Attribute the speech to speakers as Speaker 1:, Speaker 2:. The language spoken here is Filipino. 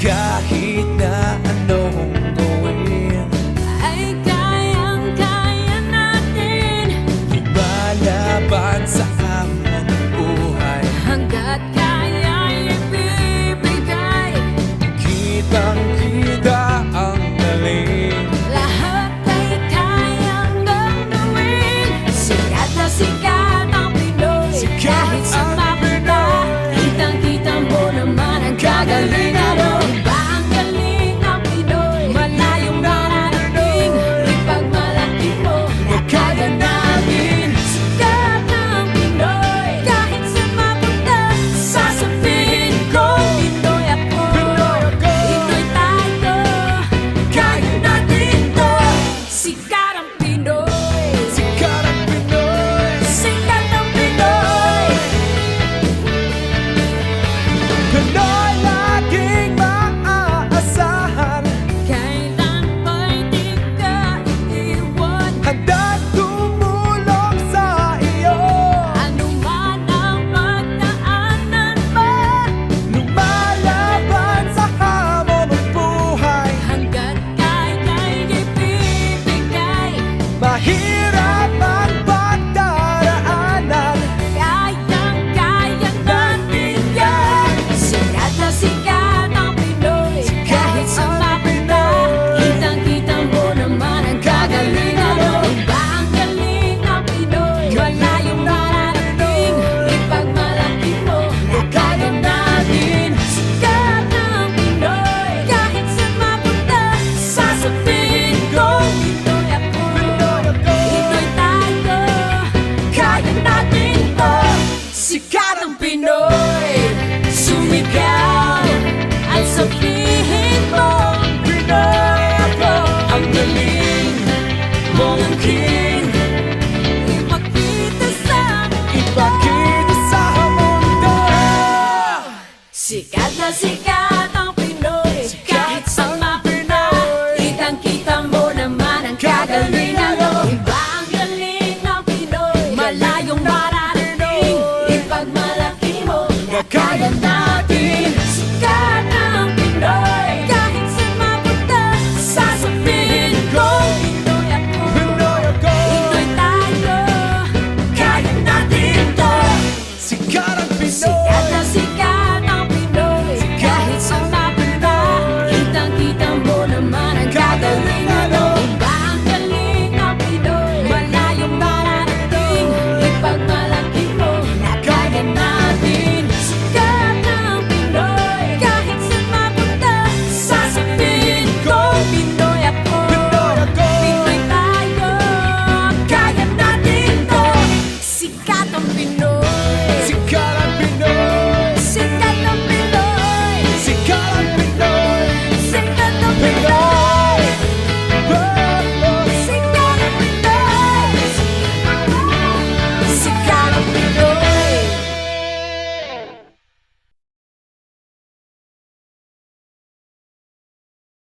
Speaker 1: Kahit na anong gawin
Speaker 2: ay kayang-kaya natin.
Speaker 1: Lumalaban sa hamon ng buhay.
Speaker 2: Hanggat kaya'y ibibigay,
Speaker 1: Kitang-kita ang galing.
Speaker 2: lahat ay kayang gagawin. Sikat na sikat ang Pinoy.
Speaker 1: Sikat
Speaker 2: Kahit sa
Speaker 1: ang
Speaker 2: mapita,
Speaker 1: Pinoy.
Speaker 2: kitang-kita mo naman ang kagalingan. Iba ang galing ng Pinoy, malayong mararating. Ipagmalaki mo na kaya namin. Sikat ng Pinoy, kahit sa mapunta, sasabihin ko, Pinoy ako. Pinoy tayo, kaya natin to. Sikat ang Pinoy,
Speaker 1: Sikat ang Pinoy.
Speaker 2: sikat ang Pinoy.
Speaker 1: Pinoy laging maaasahan.
Speaker 2: Kailan ba'y di ka iiwan?
Speaker 1: Handang tumulong sa iyo.
Speaker 2: Ano man ang pagdaanan mo,
Speaker 1: Lumalaban sa hamon ng buhay.
Speaker 2: hanggat kaya'y ibibigay,
Speaker 1: Mahirap ang pagdaraanan.
Speaker 2: kayang-kaya natin yan. Sikat na sikat ang Pinoy, kahit sa mapita, kitang-kita mo naman ang kagalingan. Iba ang galing ng Pinoy, malayong mararating. Ipagmalaki mo na kaya natin. Sikat ng Pinoy, kahit sa mapunta, sasabihin ko, Pinoy ako. Pinoy tayo, kaya natin to. Sikat ng Pinoy, sumigaw at sabihin mo, Pinoy ako. Ang galing mong angkin, ipakita sa
Speaker 1: Ipakita sa mundo.
Speaker 2: sikat na sikat.